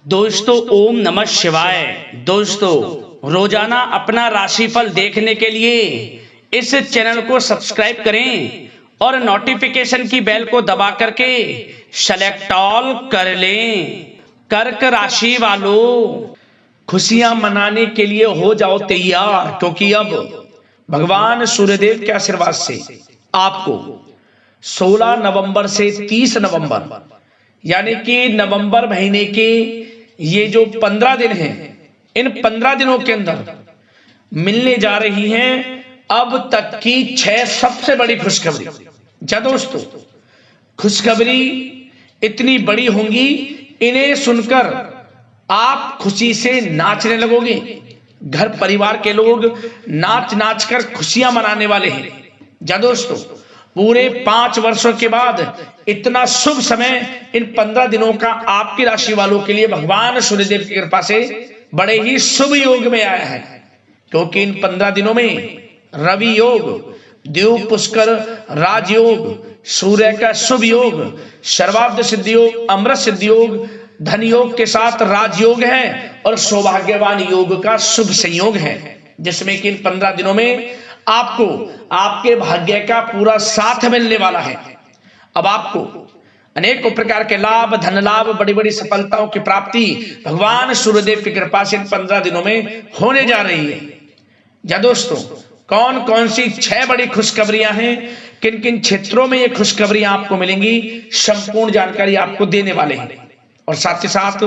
दोस्तों ओम नमः शिवाय। दोस्तों रोजाना अपना राशिफल देखने के लिए इस चैनल को सब्सक्राइब करें और नोटिफिकेशन की बेल को दबा करके सेलेक्ट ऑल कर लें। कर्क राशि वालों, खुशियां मनाने के लिए हो जाओ तैयार, क्योंकि अब भगवान सूर्यदेव के आशीर्वाद से आपको 16 नवंबर से 30 नवंबर यानी कि नवंबर महीने के ये जो 15 दिन हैं, इन 15 दिनों के अंदर मिलने जा रही हैं अब तक की 6 सबसे बड़ी खुशखबरी। जा दोस्तों, खुशखबरी इतनी बड़ी होंगी, इन्हें सुनकर आप खुशी से नाचने लगोगे। घर परिवार के लोग नाच नाच कर खुशियां मनाने वाले हैं। जा दोस्तों, पूरे 5 वर्षों के बाद इतना शुभ समय इन 15 दिनों का आपकी राशि वालों के लिए भगवान सूर्यदेव की कृपा से बड़े ही शुभ योग में आया है। क्योंकि इन 15 दिनों में रवि योग, देव पुष्कर राजयोग, सूर्य का शुभ योग, सर्वार्थ सिद्धि योग, अमृत सिद्धि योग, धन योग के साथ राजयोग है और सौभाग्यवान योग का शुभ संयोग है, जिसमें कि इन 15 दिनों में आपको आपके भाग्य का पूरा साथ मिलने वाला है। अब आपको अनेकों प्रकार के लाभ, धन लाभ, बड़ी बड़ी सफलताओं की प्राप्ति भगवान सूर्यदेव की कृपा से 15 दिनों में होने जा रही है। या दोस्तों, कौन कौन सी 6 बड़ी खुशखबरियां हैं, किन किन क्षेत्रों में ये खुशखबरियां आपको मिलेंगी, संपूर्ण जानकारी आपको देने वाले हैं। और साथ ही साथ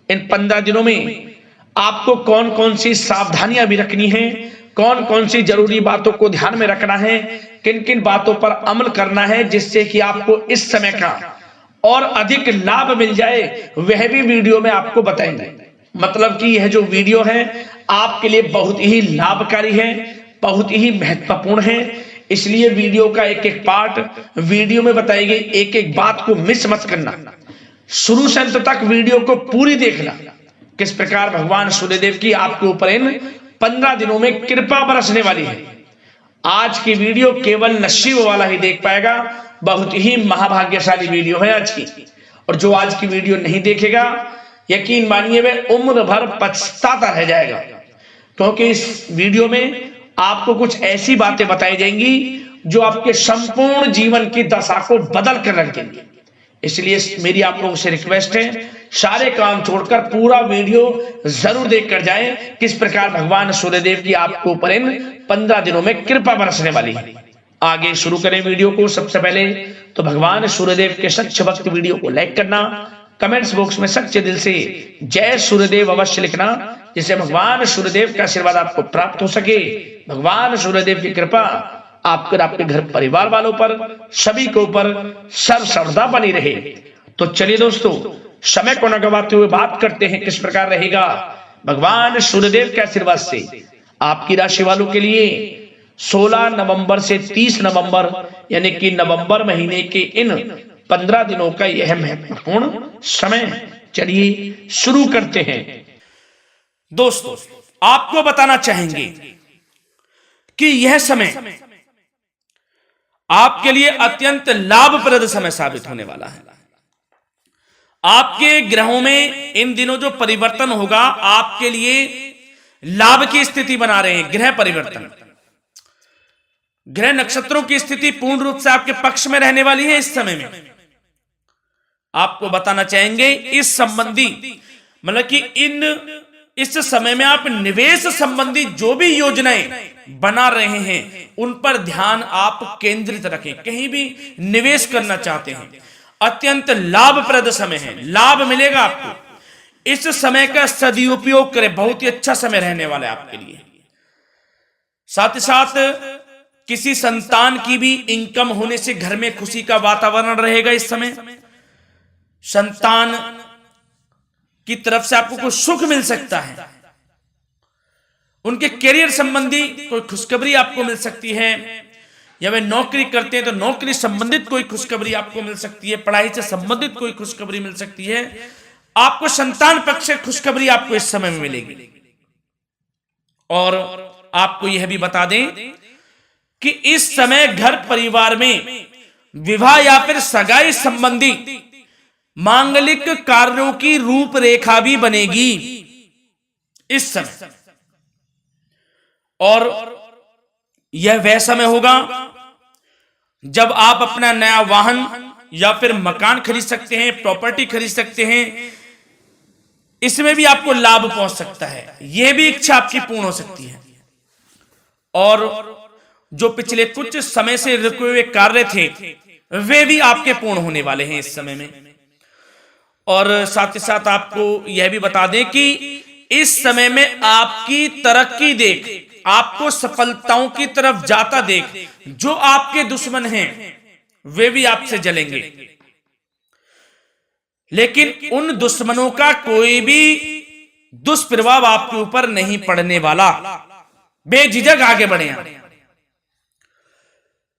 इन 15 दिनों में आपको कौन कौन सी सावधानियां भी रखनी है, कौन कौन सी जरूरी बातों को ध्यान में रखना है, किन किन बातों पर अमल करना है, जिससे कि आपको इस समय का और अधिक लाभ मिल जाए, वह भी वीडियो में आपको बताएंगे। मतलब कि यह जो वीडियो है आपके लिए बहुत ही लाभकारी है, बहुत ही महत्वपूर्ण है। इसलिए वीडियो का एक एक पार्ट वीडियो में बताई गई एक एक बात को मिस मत करना, शुरू से अंत तक वीडियो को पूरी देखना। किस प्रकार भगवान सूर्यदेव की आपके ऊपर इन 15 दिनों में कृपा बरसने वाली है। आज की वीडियो केवल नसीब वाला ही देख पाएगा। बहुत ही महाभाग्यशाली वीडियो है आज की। और जो आज की वीडियो नहीं देखेगा, यकीन मानिए वह उम्र भर पछताता रह जाएगा। क्योंकि इस वीडियो में आपको कुछ ऐसी बातें बताई जाएंगी जो आपके संपूर्ण जीवन की दशा को बदल कर रख देंगी। इसलिए मेरी आप लोगों से रिक्वेस्ट है, सारे काम छोड़कर पूरा वीडियो जरूर देखकर जाएं, किस प्रकार भगवान सूर्यदेव की आपके ऊपर इन 15 दिनों में कृपा बरसने वाली है। आगे शुरू करें वीडियो को। सबसे पहले तो भगवान सूर्यदेव के सच्चे भक्त वीडियो को लाइक करना, कमेंट्स बॉक्स में सच्चे दिल से जय सूर्यदेव अवश्य लिखना, जिससे भगवान सूर्यदेव का आशीर्वाद आपको प्राप्त हो सके। भगवान सूर्यदेव की कृपा आपके घर परिवार वालों पर, सभी के ऊपर सर्वदा बनी रहे। तो चलिए दोस्तों, समय को न गवाते हुए बात करते हैं किस प्रकार रहेगा भगवान सूर्यदेव के आशीर्वाद से आपकी राशि वालों के लिए 16 नवंबर से 30 नवंबर यानी कि नवंबर महीने के इन 15 दिनों का यह महत्वपूर्ण समय। चलिए शुरू करते हैं। दोस्तों, आपको बताना चाहेंगे कि यह समय आपके लिए अत्यंत लाभप्रद समय साबित होने वाला है। आपके ग्रहों में इन दिनों जो परिवर्तन होगा आपके लिए लाभ की स्थिति बना रहे हैं। ग्रह परिवर्तन, ग्रह नक्षत्रों की स्थिति पूर्ण रूप से आपके पक्ष में रहने वाली है। इस समय में आपको बताना चाहेंगे इस संबंधी, मतलब कि इस समय में आप निवेश संबंधी जो भी योजनाएं बना रहे हैं उन पर ध्यान आप केंद्रित रखें। कहीं भी निवेश करना चाहते हैं, अत्यंत लाभप्रद समय है, लाभ मिलेगा आपको। इस समय का सदुपयोग करें, बहुत ही अच्छा समय रहने वाला है आपके लिए। साथ ही साथ किसी संतान की भी इनकम होने से घर में खुशी का वातावरण रहेगा। इस समय संतान की तरफ से आपको कुछ सुख मिल सकता है, उनके करियर संबंधी कोई खुशखबरी आपको मिल सकती है, या वे नौकरी करते हैं तो नौकरी संबंधित कोई खुशखबरी आपको मिल सकती है, पढ़ाई से संबंधित कोई खुशखबरी मिल सकती है। आपको संतान पक्ष से खुशखबरी आपको इस समय में मिलेगी। और आपको यह भी बता दें कि इस समय घर परिवार में विवाह या फिर सगाई संबंधी मांगलिक कार्यों की रूपरेखा भी बनेगी इस समय। और यह वह समय होगा जब आप अपना नया वाहन या फिर मकान खरीद सकते हैं, प्रॉपर्टी खरीद सकते हैं। इसमें भी आपको लाभ पहुंच सकता है, यह भी इच्छा आपकी पूर्ण हो सकती है। और जो पिछले कुछ समय से रुके हुए कार्य थे वे भी आपके पूर्ण होने वाले हैं इस समय में। और साथ ही साथ आपको यह भी बता दें कि इस समय में आपकी तरक्की देख, आपको सफलताओं की तरफ जाता देख, जो आपके दुश्मन हैं वे भी आपसे जलेंगे, लेकिन उन दुश्मनों का कोई भी दुष्प्रभाव आपके ऊपर नहीं पड़ने वाला। बेझिझक आगे बढ़े आप।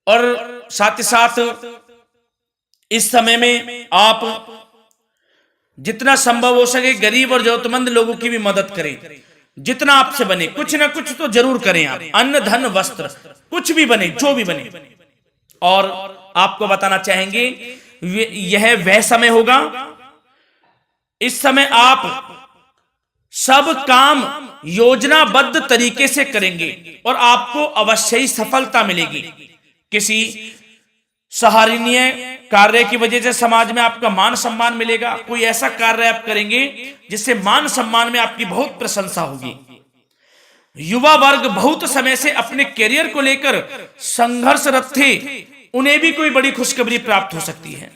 और साथ ही साथ इस समय में आप जितना संभव हो सके गरीब और जरूरतमंद लोगों की भी मदद करें। जितना आपसे बने कुछ ना कुछ तो जरूर करें आप, अन्न धन वस्त्र कुछ भी बने, जो भी बने। और आपको बताना चाहेंगे यह वह समय होगा, इस समय आप सब काम योजनाबद्ध तरीके से करेंगे और आपको अवश्य ही सफलता मिलेगी। किसी सराहनीय कार्य की वजह से समाज में आपका मान सम्मान मिलेगा। कोई ऐसा कार्य आप करेंगे जिससे मान सम्मान में आपकी बहुत प्रशंसा होगी। युवा वर्ग बहुत समय से अपने करियर को लेकर संघर्षरत थे, उन्हें भी कोई बड़ी खुशखबरी प्राप्त हो सकती है,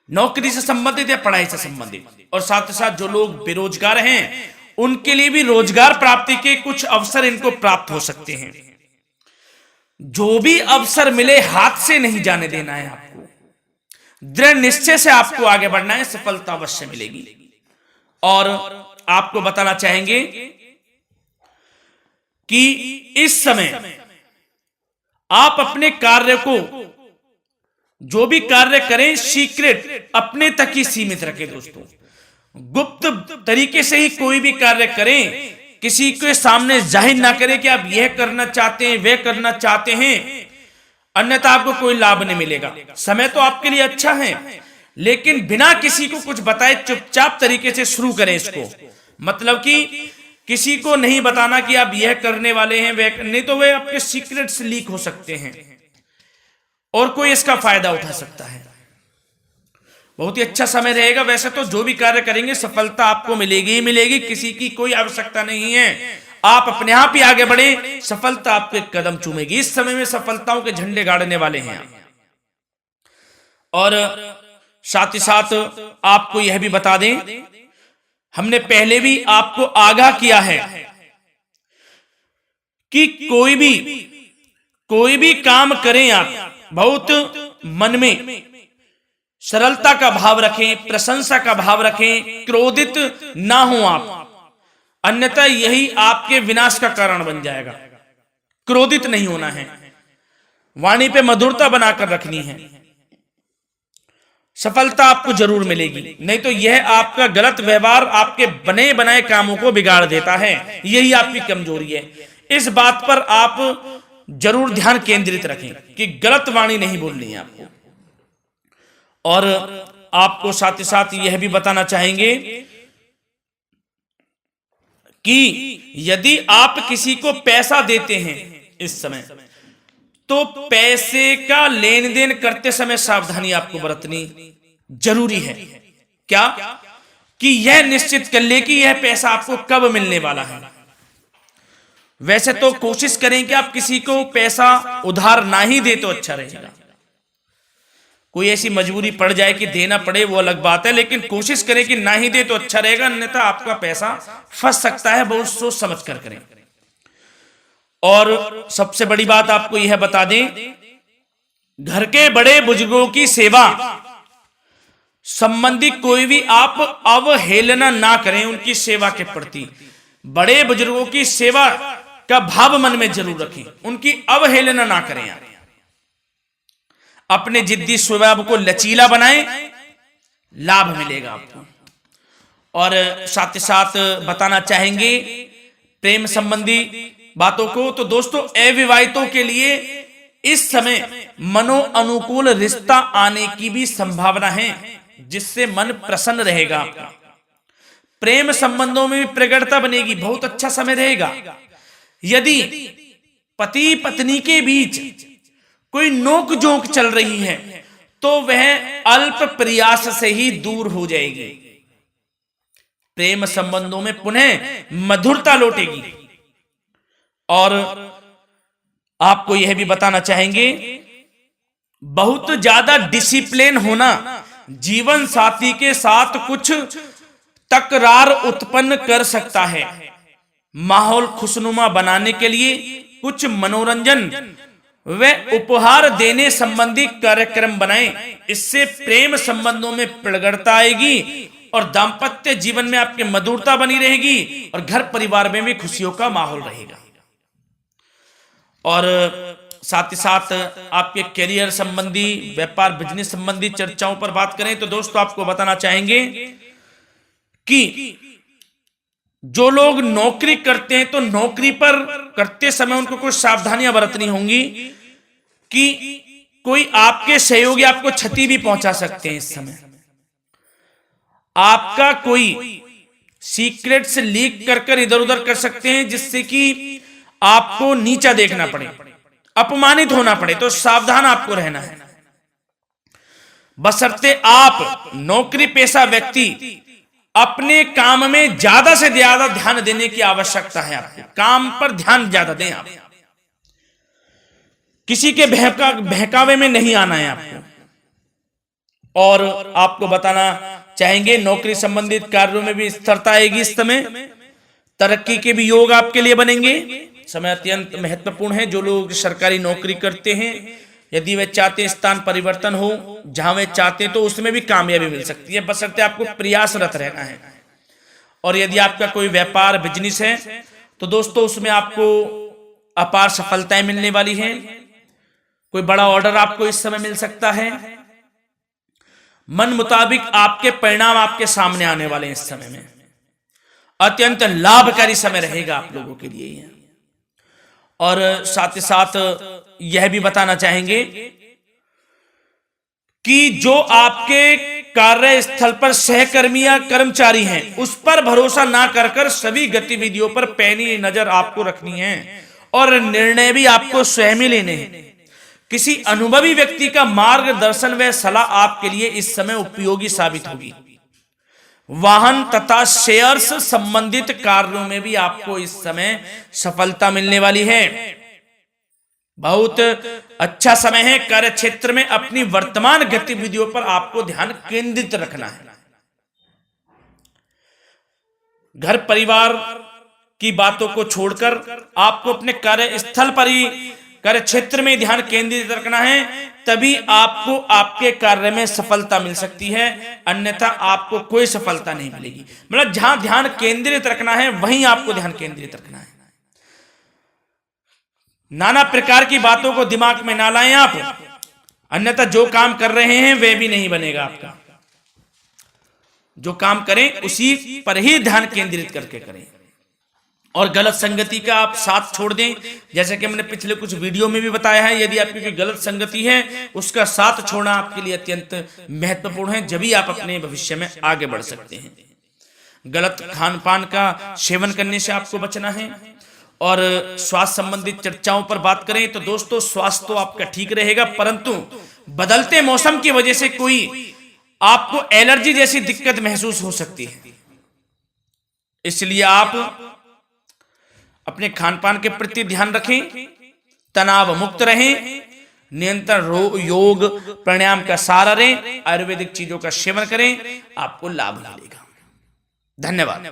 नौकरी से संबंधित या पढ़ाई से संबंधित। और साथ ही साथ जो लोग बेरोजगार हैं उनके लिए भी रोजगार प्राप्ति के कुछ अवसर इनको प्राप्त हो सकते हैं। जो भी अवसर मिले हाथ से नहीं जाने देना है आपको, दृढ़ निश्चय से आपको आगे बढ़ना है, सफलता अवश्य मिलेगी। और आपको बताना चाहेंगे कि इस समय आप अपने कार्य को, जो भी कार्य करें, सीक्रेट अपने तक ही सीमित रखें दोस्तों। गुप्त तरीके से ही कोई भी कार्य करें, किसी के सामने जाहिर ना करें कि आप यह करना चाहते हैं, वह करना चाहते हैं, अन्यथा आपको कोई लाभ नहीं मिलेगा। समय तो आपके लिए अच्छा है, लेकिन बिना किसी को कुछ बताए चुपचाप तरीके से शुरू करें इसको। मतलब कि किसी को नहीं बताना कि आप यह करने वाले हैं, वह नहीं, तो वे आपके सीक्रेट्स लीक हो सकते हैं और कोई इसका फायदा उठा सकता है। बहुत ही अच्छा समय रहेगा। वैसे तो जो भी कार्य करेंगे सफलता आपको मिलेगी ही मिलेगी, किसी की कोई आवश्यकता नहीं है। आप अपने आप ही आगे बढ़े, सफलता आपके कदम चूमेगी। इस समय में सफलताओं के झंडे गाड़ने वाले हैं। और साथ ही साथ आपको यह भी बता दें, हमने पहले भी आपको आगाह किया है कि कोई भी काम करें आप बहुत मन में सरलता का भाव रखें, प्रशंसा का भाव रखें, क्रोधित ना हो आप, अन्यथा यही आपके विनाश का कारण बन जाएगा। क्रोधित नहीं होना है, वाणी पे मधुरता बनाकर रखनी है, सफलता आपको जरूर मिलेगी। नहीं तो यह आपका गलत व्यवहार आपके बने बनाए कामों को बिगाड़ देता है, यही आपकी कमजोरी है। इस बात पर आप जरूर ध्यान केंद्रित रखें कि गलत वाणी नहीं बोलनी है आपको। और आपको साथ ही साथ यह भी बताना चाहेंगे कि यदि आप किसी को पैसा देते हैं इस समय, तो पैसे का लेन देन करते समय सावधानी आपको बरतनी जरूरी है। क्या कि यह निश्चित कर ले कि यह पैसा आपको कब मिलने वाला है। वैसे तो कोशिश करें कि आप किसी को पैसा उधार ना ही दे तो अच्छा रहेगा। कोई ऐसी मजबूरी पड़ जाए कि देना पड़े वो अलग बात है, लेकिन कोशिश करें कि ना ही दे तो अच्छा रहेगा, अन्यथा आपका पैसा फंस सकता है। बहुत सोच समझ कर करें। और सबसे बड़ी बात आपको यह बता दें, घर के बड़े बुजुर्गों की सेवा संबंधी कोई भी आप अवहेलना ना करें उनकी सेवा के प्रति। बड़े बुजुर्गों की सेवा का भाव मन में जरूर रखें, उनकी अवहेलना ना करें आप। अपने जिद्दी स्वभाव को लचीला बनाएं, लाभ मिलेगा आपको। और साथ ही साथ बताना चाहेंगे प्रेम संबंधी बातों को, तो दोस्तों अविवाहितों के लिए इस समय मनो अनुकूल रिश्ता आने की भी संभावना है, जिससे मन प्रसन्न रहेगा आपका। प्रेम संबंधों में भी प्रगाढ़ता बनेगी, बहुत अच्छा समय रहेगा। यदि पति पत्नी के बीच कोई नोक झोंक चल रही है तो वह अल्प प्रयास से ही दूर हो जाएगी। प्रेम संबंधों में पुनः मधुरता लौटेगी। और आपको यह भी बताना चाहेंगे, बहुत ज्यादा डिसिप्लिन होना जीवन साथी के साथ कुछ तकरार उत्पन्न कर सकता है। माहौल खुशनुमा बनाने के लिए कुछ मनोरंजन व उपहार देने संबंधी कार्यक्रम बनाएं। इससे प्रेम संबंधों में प्रगाढ़ता आएगी और दाम्पत्य जीवन में आपकी मधुरता बनी रहेगी और घर परिवार में भी खुशियों का माहौल रहेगा। और साथ ही साथ आपके करियर संबंधी, व्यापार बिजनेस संबंधी चर्चाओं पर बात करें तो दोस्तों आपको बताना चाहेंगे कि जो लोग नौकरी करते हैं तो नौकरी पर करते समय उनको कुछ सावधानियां बरतनी होंगी कि कोई आपके सहयोगी आपको क्षति भी पहुंचा सकते हैं। इस समय आपका कोई सीक्रेट्स लीक कर इधर उधर कर सकते हैं, जिससे कि आपको नीचा देखना पड़े, अपमानित होना पड़े। तो सावधान आपको रहना है। बशर्ते आप नौकरी पेशा व्यक्ति अपने काम में ज्यादा से ज्यादा ध्यान देने की आवश्यकता है। आपको काम पर ध्यान ज्यादा दें। आप किसी के बहकावे में नहीं आना है आपको। और आपको बताना चाहेंगे, नौकरी संबंधित कार्यों में भी स्थिरता आएगी। इस समय तरक्की के भी योग आपके लिए बनेंगे। समय अत्यंत महत्वपूर्ण है। जो लोग सरकारी नौकरी करते हैं, यदि वे चाहते हैं स्थान परिवर्तन हो, जहां वे चाहते हैं, तो उसमें भी कामयाबी मिल सकती है, बशर्ते आपको प्रयासरत रहना है। और यदि आपका कोई व्यापार बिजनेस है तो दोस्तों उसमें आपको अपार सफलताएं मिलने वाली हैं। कोई बड़ा ऑर्डर आपको इस समय मिल सकता है। मन मुताबिक आपके परिणाम आपके सामने आने वाले हैं। इस समय में अत्यंत लाभकारी समय रहेगा आप लोगों के लिए। और साथ ही साथ यह भी बताना चाहेंगे कि जो आपके कार्यस्थल पर सहकर्मी या कर्मचारी हैं, उस पर भरोसा ना कर सभी गतिविधियों पर पैनी नजर आपको रखनी है और निर्णय भी आपको स्वयं ही लेने हैं। किसी अनुभवी व्यक्ति का मार्गदर्शन व सलाह आपके लिए इस समय उपयोगी साबित होगी। वाहन तथा शेयर्स संबंधित कार्यों में भी आपको इस समय सफलता मिलने वाली है। बहुत अच्छा समय है। कार्य क्षेत्र में अपनी वर्तमान गतिविधियों पर आपको ध्यान केंद्रित रखना है। घर परिवार की बातों को छोड़कर आपको अपने कार्यस्थल पर ही, कार्य क्षेत्र में ध्यान केंद्रित रखना है, तभी आपको आपके कार्य में सफलता मिल सकती है, अन्यथा आपको कोई सफलता नहीं मिलेगी। मतलब जहां ध्यान केंद्रित रखना है वहीं आपको ध्यान केंद्रित रखना है। नाना प्रकार की बातों को दिमाग में ना लाएं आप, अन्यथा जो काम कर रहे हैं वह भी नहीं बनेगा आपका। जो काम करें उसी पर ही ध्यान केंद्रित करके करें और गलत संगति का आप साथ छोड़ दें। जैसे कि हमने पिछले कुछ वीडियो में भी बताया है, यदि आपकी कोई गलत संगति है उसका साथ छोड़ना आपके लिए अत्यंत महत्वपूर्ण है, जब ही आप अपने भविष्य में आगे बढ़ सकते हैं। गलत खान पान का सेवन करने से आपको बचना है। और स्वास्थ्य संबंधित चर्चाओं पर बात करें तो दोस्तों स्वास्थ्य तो आपका ठीक रहेगा, परंतु बदलते मौसम की वजह से कोई आपको एलर्जी जैसी दिक्कत महसूस हो सकती है। इसलिए आप अपने खान पान के प्रति ध्यान रखें, तनाव मुक्त रहें, नियंत्रण योग प्राणायाम का सहारा लें, आयुर्वेदिक चीजों का सेवन करें, आपको लाभ मिलेगा। धन्यवाद।